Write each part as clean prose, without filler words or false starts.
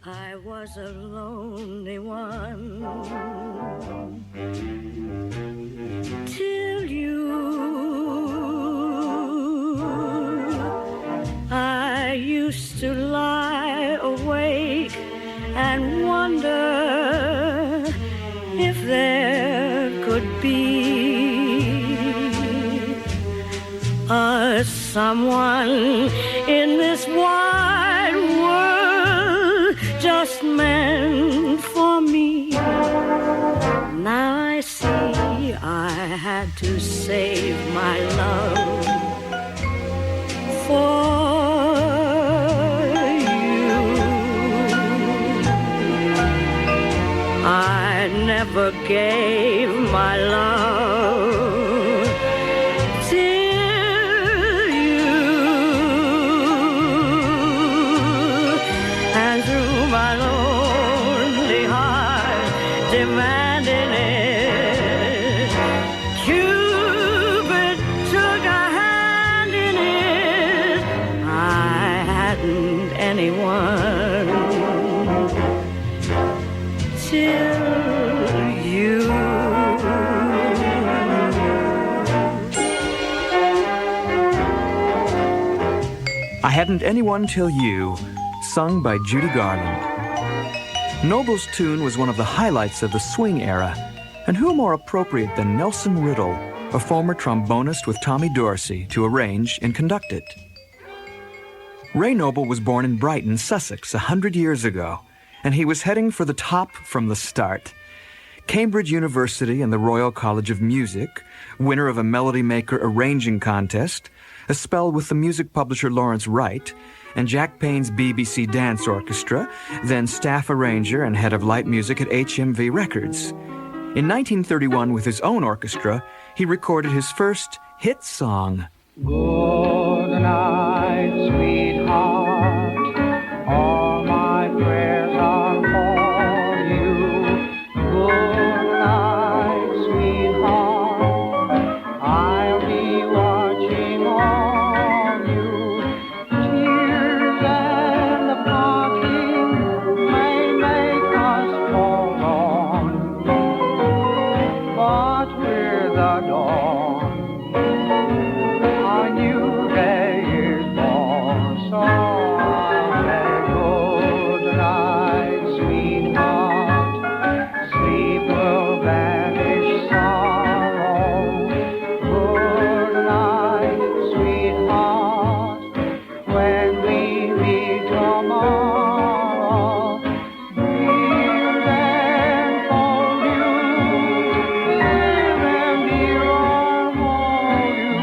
I was a lonely one till I used to lie awake and wonder if there could be a someone in this wide world just meant for me. Now I see I had to save my love for you. I never gave my love till you, and through my lonely heart demanding it, Cupid took a hand in it. I hadn't anyone till you. I Hadn't Anyone Till You, sung by Judy Garland. Noble's tune was one of the highlights of the swing era, and who more appropriate than Nelson Riddle, a former trombonist with Tommy Dorsey, to arrange and conduct it. Ray Noble was born in Brighton, Sussex, 100 years ago, and he was heading for the top from the start. Cambridge University and the Royal College of Music, winner of a Melody Maker arranging contest, a spell with the music publisher Lawrence Wright, and Jack Payne's BBC Dance Orchestra, then staff arranger and head of light music at HMV Records. In 1931, with his own orchestra, he recorded his first hit song. Good night, sweetheart. All my prayers are for you. Good night, sweetheart. I'll be watching on you. Tears and the parting may make us forlorn, but with the dawn a new day is born. So I'll say good night, sweetheart. Sleep will banish sorrow. Good night, sweetheart. When we meet tomorrow, breathe and fold you. Live and dear, I'll hold you.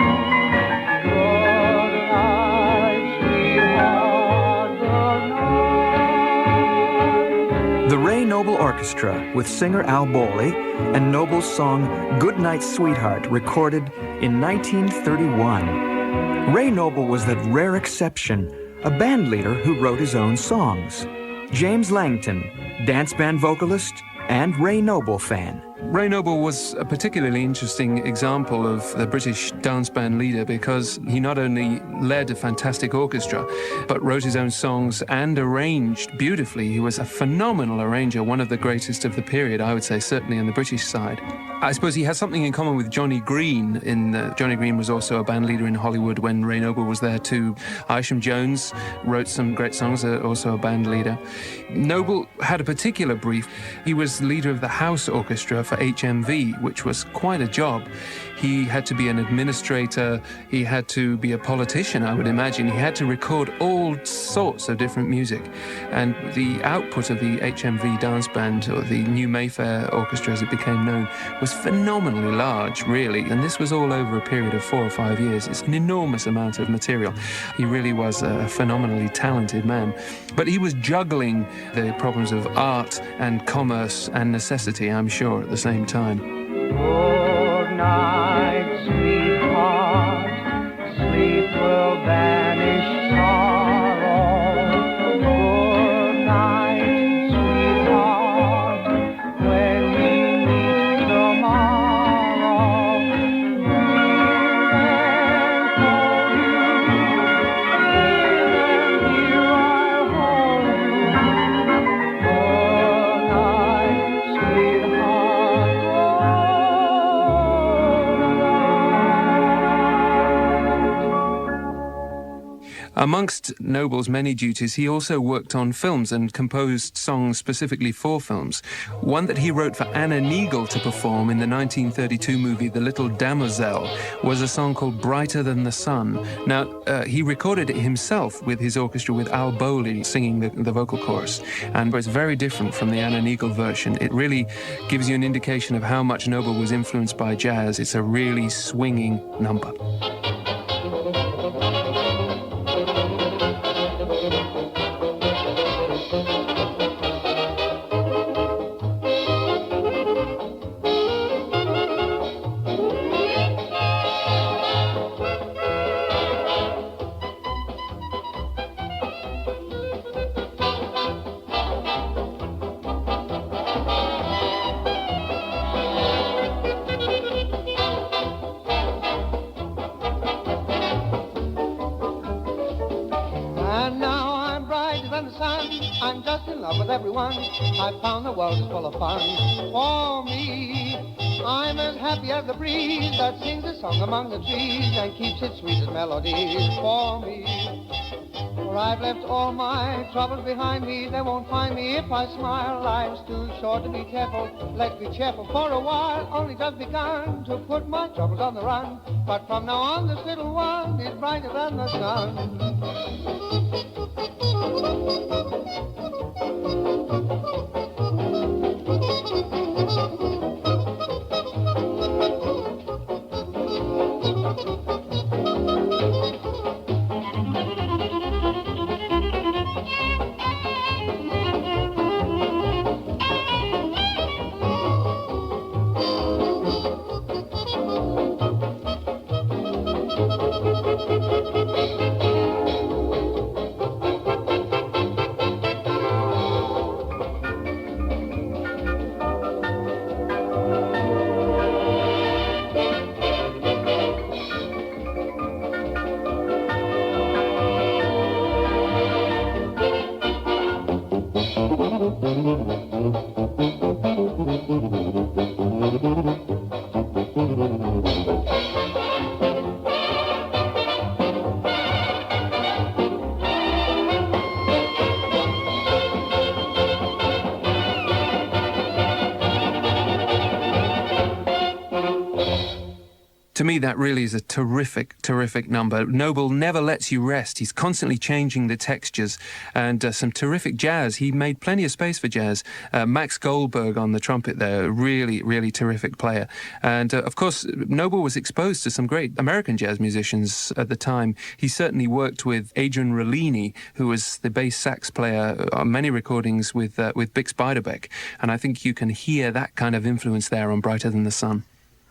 Good night, sweetheart. Good night. The Ray Noble Orchestra, with singer Al Bowley, and Noble's song Goodnight Sweetheart, recorded in 1931. Ray Noble was that rare exception, a band leader who wrote his own songs. James Langton, dance band vocalist and Ray Noble fan. Ray Noble was a particularly interesting example of the British dance band leader because he not only led a fantastic orchestra, but wrote his own songs and arranged beautifully. He was a phenomenal arranger, one of the greatest of the period, I would say, certainly on the British side. I suppose he has something in common with Johnny Green. Johnny Green was also a band leader in Hollywood when Ray Noble was there too. Isham Jones wrote some great songs, also a band leader. Noble had a particular brief. He was leader of the house orchestra for HMV, which was quite a job. He had to be an administrator. He had to be a politician, I would imagine. He had to record all sorts of different music. And the output of the HMV dance band, or the New Mayfair Orchestra as it became known, was phenomenally large, really. And this was all over a period of 4 or 5 years. It's an enormous amount of material. He really was a phenomenally talented man. But he was juggling the problems of art and commerce and necessity, I'm sure, at the same time. Good night, sweetheart. Sleep will banish sorrow. Good night, sweetheart. When we meet tomorrow, breathe and hold you. Live and dear, I'll hold you. Amongst Noble's many duties, he also worked on films and composed songs specifically for films. One that he wrote for Anna Neagle to perform in the 1932 movie The Little Damozel was a song called Brighter Than the Sun. Now, he recorded it himself with his orchestra, with Al Bowley singing the vocal chorus, and it's very different from the Anna Neagle version. It really gives you an indication of how much Noble was influenced by jazz. It's a really swinging number. I'm just in love with everyone. I found the world is full of fun for me. I'm as happy as the breeze that sings a song among the trees and keeps its sweetest melodies for me. For I've left all my troubles behind me. They won't find me if I smile. Life's too short to be careful. Let's be cheerful for a while. Only just begun to put my troubles on the run. But from now on this little one is brighter than the sun. To me, that really is a terrific, terrific number. Noble never lets you rest. He's constantly changing the textures, and some terrific jazz. He made plenty of space for jazz. Max Goldberg on the trumpet there, a really, really terrific player. And of course, Noble was exposed to some great American jazz musicians at the time. He certainly worked with Adrian Rollini, who was the bass sax player on many recordings with Bix Beiderbecke. And I think you can hear that kind of influence there on Brighter Than the Sun.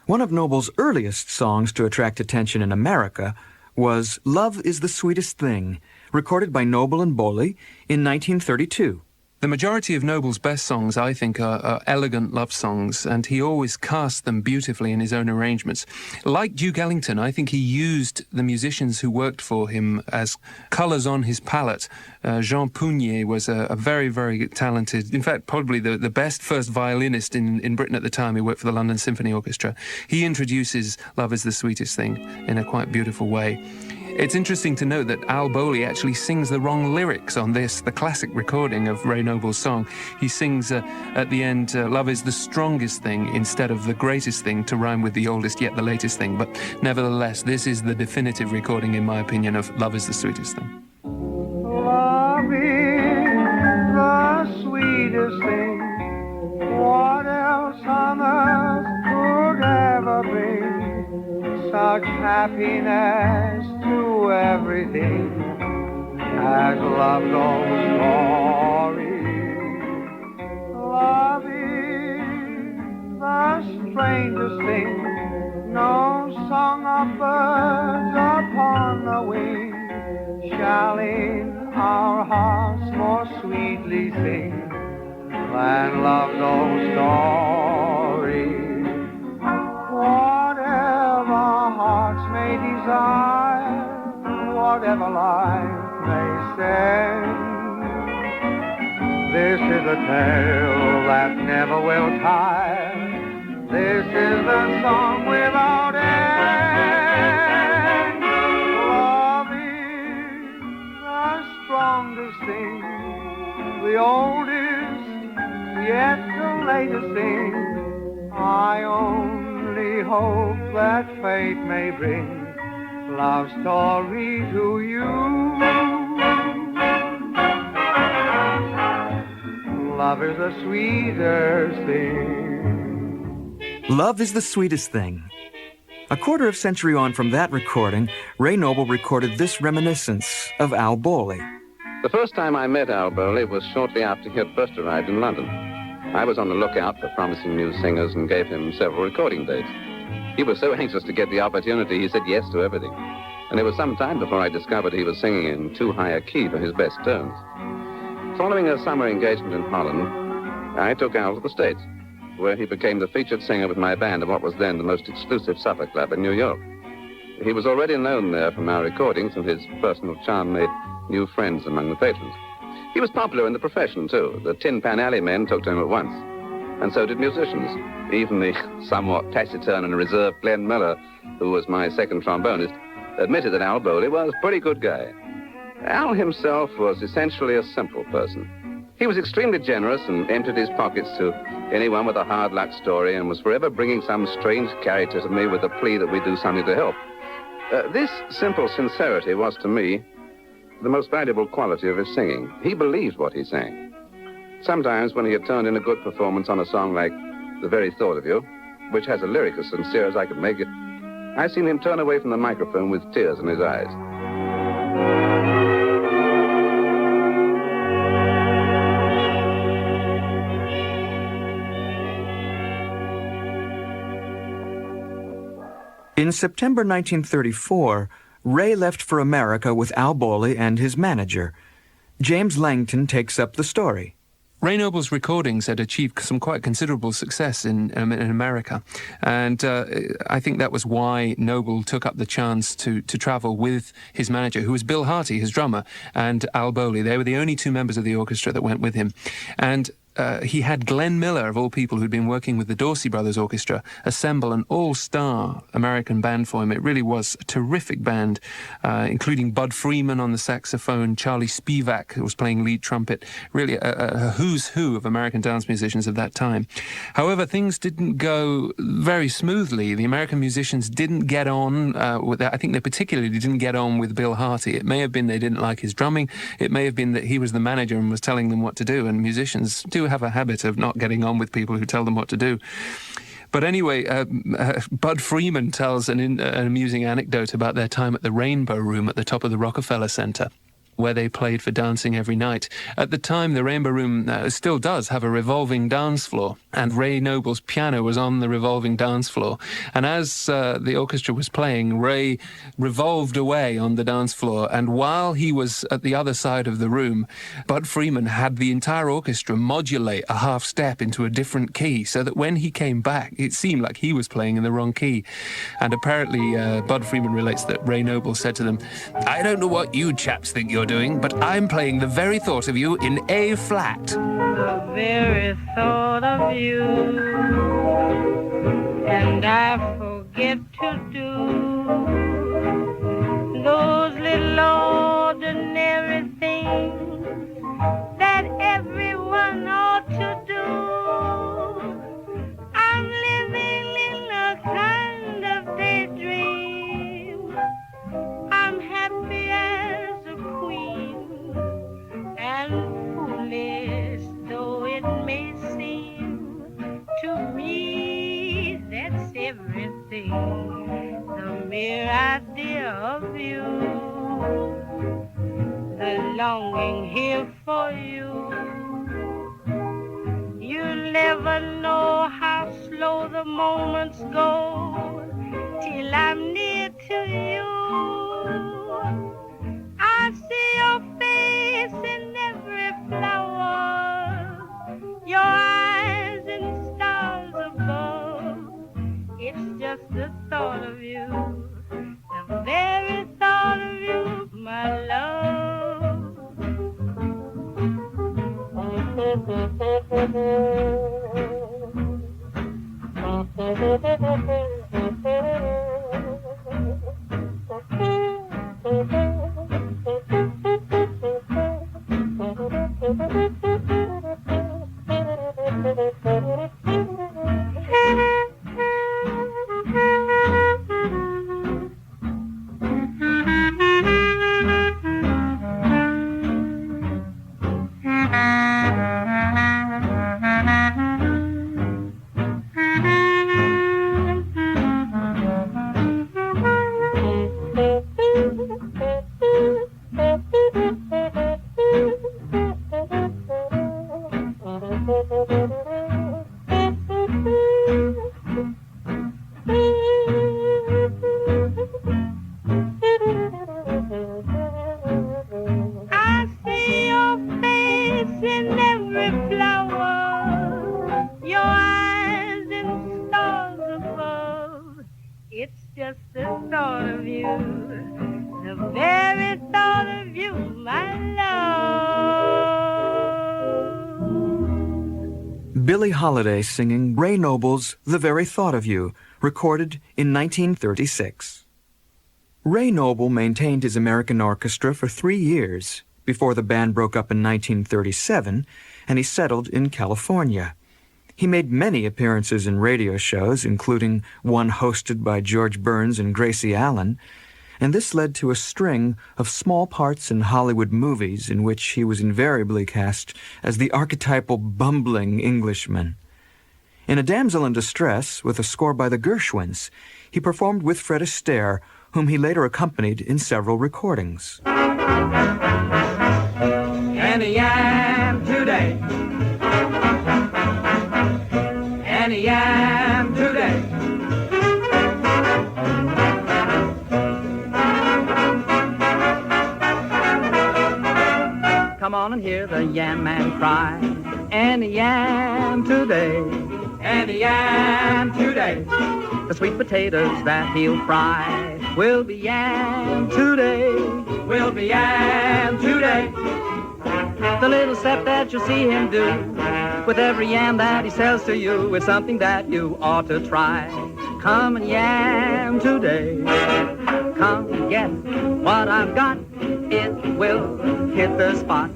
One of Noble's earliest songs to attract attention in America was Love is the Sweetest Thing, recorded by Noble and Bowley in 1932. The majority of Noble's best songs, I think, are elegant love songs, and he always cast them beautifully in his own arrangements. Like Duke Ellington, I think he used the musicians who worked for him as colours on his palette. Jean Pougnier was a very, very talented, in fact, probably the best first violinist in Britain at the time. He worked for the London Symphony Orchestra. He introduces Love is the Sweetest Thing in a quite beautiful way. It's interesting to note that Al Bowley actually sings the wrong lyrics on this, the classic recording of Ray Noble's song. He sings at the end, love is the strongest thing instead of the greatest thing, to rhyme with the oldest yet the latest thing. But nevertheless, this is the definitive recording, in my opinion, of Love is the Sweetest Thing. Love is the sweetest thing. What else on earth could ever bring such happiness to everything as love's own story? Love is the strangest thing. No song of birds upon the wing shall in our hearts more sweetly sing than love's own story. Whatever hearts may desire, whatever life may send, this is a tale that never will tire. This is the song without end. Love is the oldest, yet the latest thing. I only hope that fate may bring love story to you. Love is the sweetest thing. Love is the sweetest thing. A quarter of a century on from that recording, Ray Noble recorded this reminiscence of Al Bowley. The first time I met Al Bowley was shortly after he had first arrived in London. I was on the lookout for promising new singers and gave him several recording dates. He was so anxious to get the opportunity, he said yes to everything. And it was some time before I discovered he was singing in too high a key for his best tones. Following a summer engagement in Holland, I took Al to the States, where he became the featured singer with my band of what was then the most exclusive supper club in New York. He was already known there from our recordings, and his personal charm made new friends among the patrons. He was popular in the profession, too. The Tin Pan Alley men took to him at once, and so did musicians. Even the somewhat taciturn and reserved Glenn Miller, who was my second trombonist, admitted that Al Bowley was a pretty good guy. Al himself was essentially a simple person. He was extremely generous and emptied his pockets to anyone with a hard luck story, and was forever bringing some strange character to me with a plea that we do something to help. This simple sincerity was, to me, the most valuable quality of his singing. He believed what he sang. Sometimes when he had turned in a good performance on a song like The Very Thought of You, which has a lyric as sincere as I could make it, I've seen him turn away from the microphone with tears in his eyes. In September 1934, Ray left for America with Al Bowley and his manager. James Langton takes up the story. Ray Noble's recordings had achieved some quite considerable success in America, and I think that was why Noble took up the chance to travel with his manager, who was Bill Harty, his drummer, and Al Bowley. They were the only two members of the orchestra that went with him. And he had Glenn Miller, of all people, who'd been working with the Dorsey Brothers Orchestra, assemble an all-star American band for him. It really was a terrific band, including Bud Freeman on the saxophone, Charlie Spivak, who was playing lead trumpet, really a who's who of American dance musicians of that time. However, things didn't go very smoothly. The American musicians didn't get on with that. I think they particularly didn't get on with Bill Harty. It may have been they didn't like his drumming. It may have been that he was the manager and was telling them what to do, and musicians do have a habit of not getting on with people who tell them what to do. But anyway, Bud Freeman tells an amusing anecdote about their time at the Rainbow Room at the top of the Rockefeller Center, where they played for dancing every night. At the time, the Rainbow Room still does have a revolving dance floor, and Ray Noble's piano was on the revolving dance floor. And as the orchestra was playing, Ray revolved away on the dance floor, and while he was at the other side of the room, Bud Freeman had the entire orchestra modulate a half step into a different key, so that when he came back, it seemed like he was playing in the wrong key. And apparently, Bud Freeman relates that Ray Noble said to them, "I don't know what you chaps think you're doing, but I'm playing The Very Thought of You in A flat." The very thought of you, and I forget to do those little ordinary things that everyone ought to do. I'm living in a kind of daydream. I'm happy as a queen, and foolish though it may seem to me, that's everything. The mere idea of you, the longing here for you. You'll never know how slow the moments go till I'm near to you. I see your face in every flower, your eyes in stars above. It's just the thought of you, the very thought of you, my love. Billie Holiday singing Ray Noble's The Very Thought of You, recorded in 1936. Ray Noble maintained his American orchestra for 3 years before the band broke up in 1937 and he settled in California. He made many appearances in radio shows, including one hosted by George Burns and Gracie Allen, and this led to a string of small parts in Hollywood movies in which he was invariably cast as the archetypal bumbling Englishman. In A Damsel in Distress, with a score by the Gershwins, he performed with Fred Astaire, whom he later accompanied in several recordings. And I am today. And I am today. Come on and hear the yam man cry. And I am today. And I am today. The sweet potatoes that he'll fry will be yam today. Will be yam today. The little step that you'll see him do with every yam that he sells to you is something that you ought to try. Come and yam today. Come and get what I've got. It will hit the spot.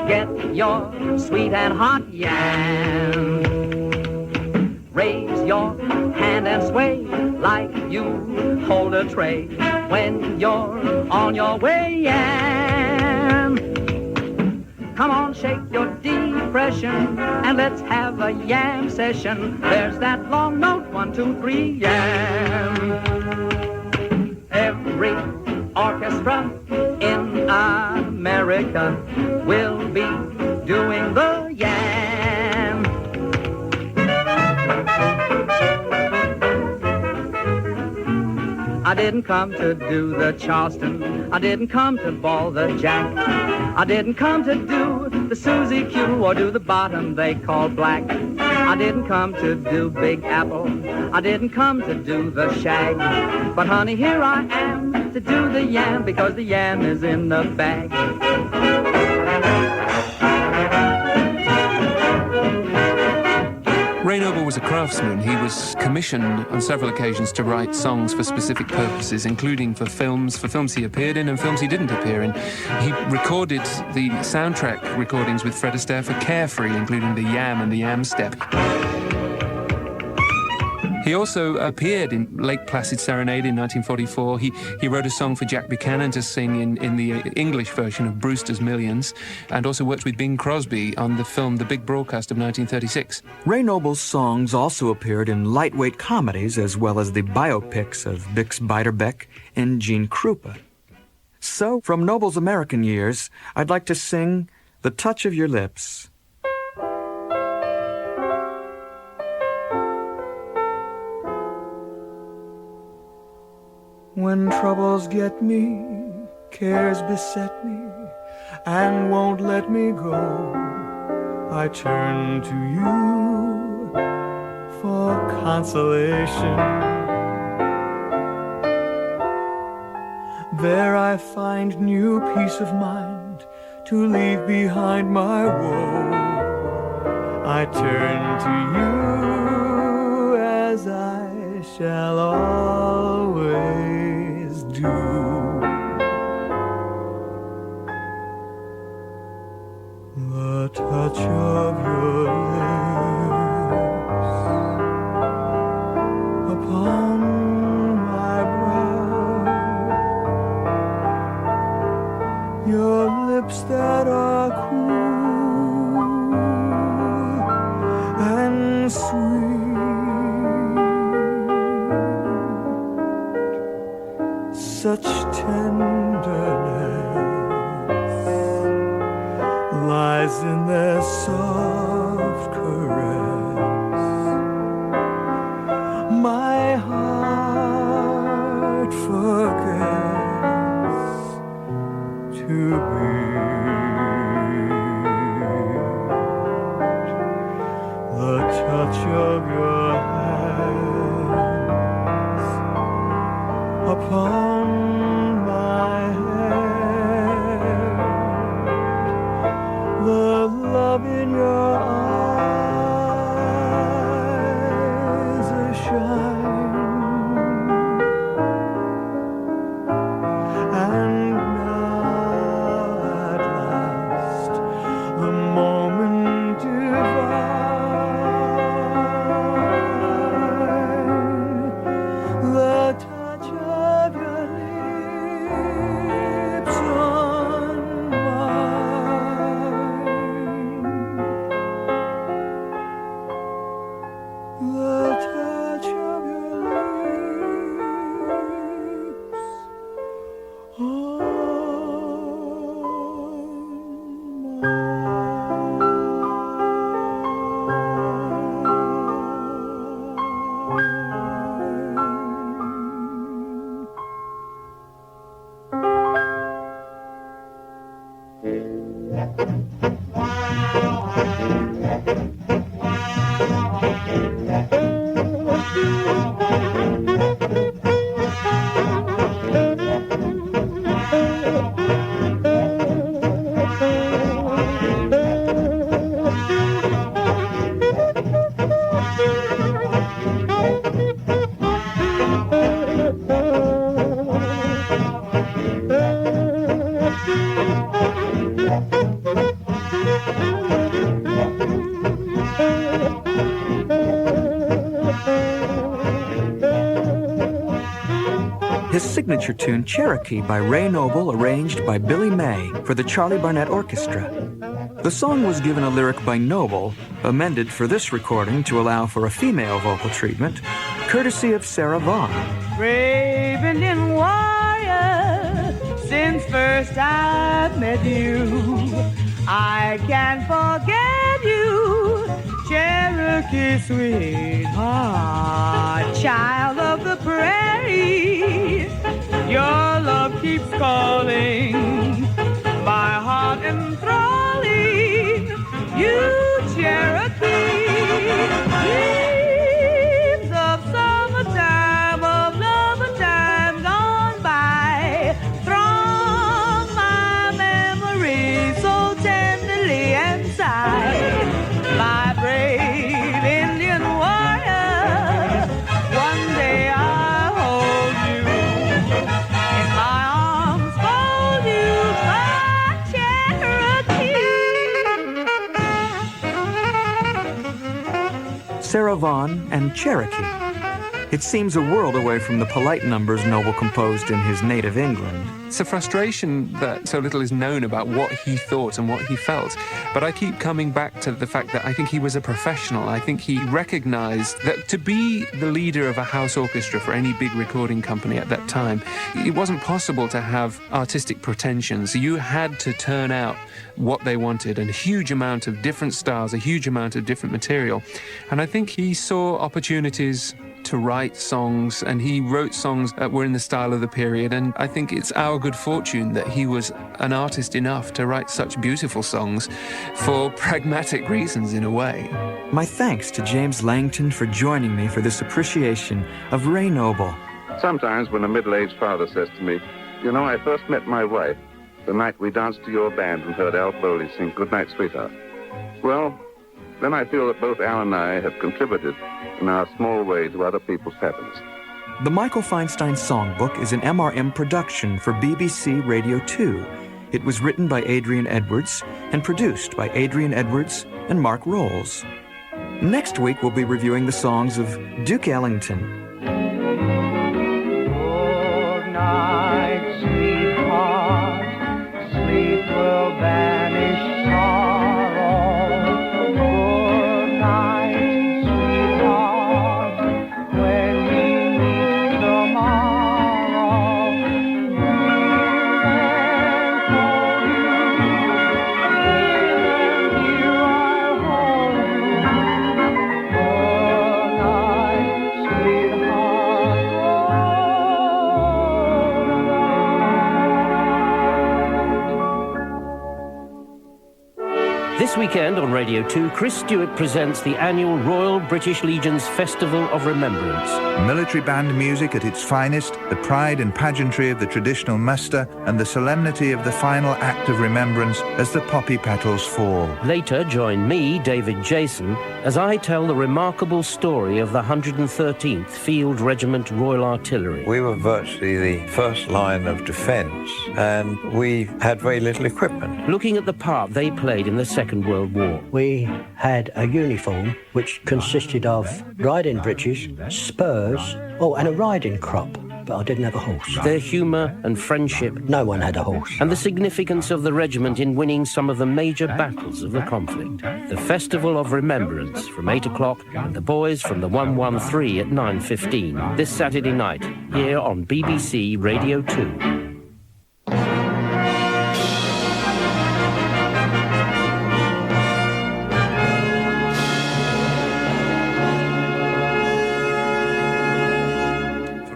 Get your sweet and hot yam. Raise your hand and sway like you hold a tray when you're on your way, yam. Come on, shake your depression and let's have a yam session. There's that long note, 1, 2, 3, yam. Every orchestra in America will be doing the yam. I didn't come to do the Charleston. I didn't come to ball the Jack. I didn't come to do the Susie Q or do the bottom they call black. I didn't come to do Big Apple. I didn't come to do the shag. But honey, here I am to do the yam because the yam is in the bag. Ray Noble was a craftsman. He was commissioned on several occasions to write songs for specific purposes, including for films he appeared in and films he didn't appear in. He recorded the soundtrack recordings with Fred Astaire for Carefree, including the Yam and the Yam Step. He also appeared in Lake Placid Serenade in 1944. He wrote a song for Jack Buchanan to sing in the English version of Brewster's Millions, and also worked with Bing Crosby on the film The Big Broadcast of 1936. Ray Noble's songs also appeared in lightweight comedies as well as the biopics of Bix Beiderbecke and Gene Krupa. So, from Noble's American years, I'd like to sing The Touch of Your Lips. When troubles get me, cares beset me, and won't let me go, I turn to you for consolation. There I find new peace of mind to leave behind my woe. I turn to you as I shall always do. The touch of your lips upon my brow, your lips that are cool and sweet, such tenderness lies in their soft caress. My heart forgets to beat. The touch of your hands upon my head, the love in your eyes His signature tune, Cherokee, by Ray Noble, arranged by Billy May for the Charlie Barnett Orchestra. The song was given a lyric by Noble, amended for this recording to allow for a female vocal treatment, courtesy of Sarah Vaughan. Brave Indian warrior, since first I've met you, I can't forget you, Cherokee sweetheart, child of the prairie. Your love keeps calling, my heart enthralling, you Cherokee. Dreams of summertime, of love time gone by, throng my memory so tenderly inside. My brave Indian warrior, one day I'll hold you in my arms, fold you, my Cherokee. Sarah Vaughan and Cherokee. It seems a world away from the polite numbers Noble composed in his native England. It's a frustration that so little is known about what he thought and what he felt. But I keep coming back to the fact that I think he was a professional. I think he recognized that to be the leader of a house orchestra for any big recording company at that time, it wasn't possible to have artistic pretensions. You had to turn out what they wanted, and a huge amount of different styles, a huge amount of different material. And I think he saw opportunities to write songs, and he wrote songs that were in the style of the period. And I think it's our good fortune that he was an artist enough to write such beautiful songs for pragmatic reasons, in a way. My thanks to James Langton for joining me for this appreciation of Ray Noble. Sometimes when a middle-aged father says to me, you know, I first met my wife the night we danced to your band and heard Al Foley sing Goodnight Sweetheart. Well, then I feel that both Al and I have contributed in our small way to other people's happiness. The Michael Feinstein Songbook is an MRM production for BBC Radio 2. It was written by Adrian Edwards and produced by Adrian Edwards and Mark Rolls. Next week, we'll be reviewing the songs of Duke Ellington. Good night, sweetheart. Sleep will banish sorrow. Good night, sweetheart. When we meet tomorrow, This weekend on Radio 2, Chris Stewart presents the annual Royal British Legion's Festival of Remembrance. Military band music at its finest, the pride and pageantry of the traditional muster, and the solemnity of the final act of remembrance as the poppy petals fall. Later, join me, David Jason, as I tell the remarkable story of the 113th Field Regiment Royal Artillery. We were virtually the first line of defence, and we had very little equipment. Looking at the part they played in the Second World War. We had a uniform which consisted of riding breeches, spurs, and a riding crop, but I didn't have a horse. Their humour and friendship. No one had a horse. And the significance of the regiment in winning some of the major battles of the conflict. The Festival of Remembrance from 8 o'clock, and the boys from the 113 at 9:15 this Saturday night, here on BBC Radio 2.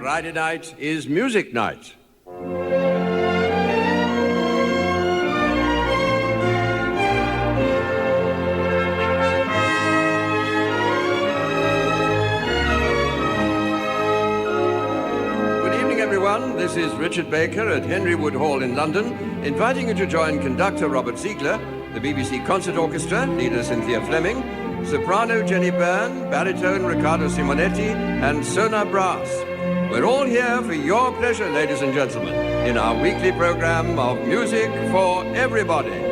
Friday night is music night. this is Richard Baker at Henry Wood Hall in London, inviting you to join conductor Robert Ziegler, the BBC Concert Orchestra, leader Cynthia Fleming, soprano Jenny Byrne, baritone Riccardo Simonetti, and Sona Brass. We're all here for your pleasure, ladies and gentlemen, in our weekly program of music for everybody.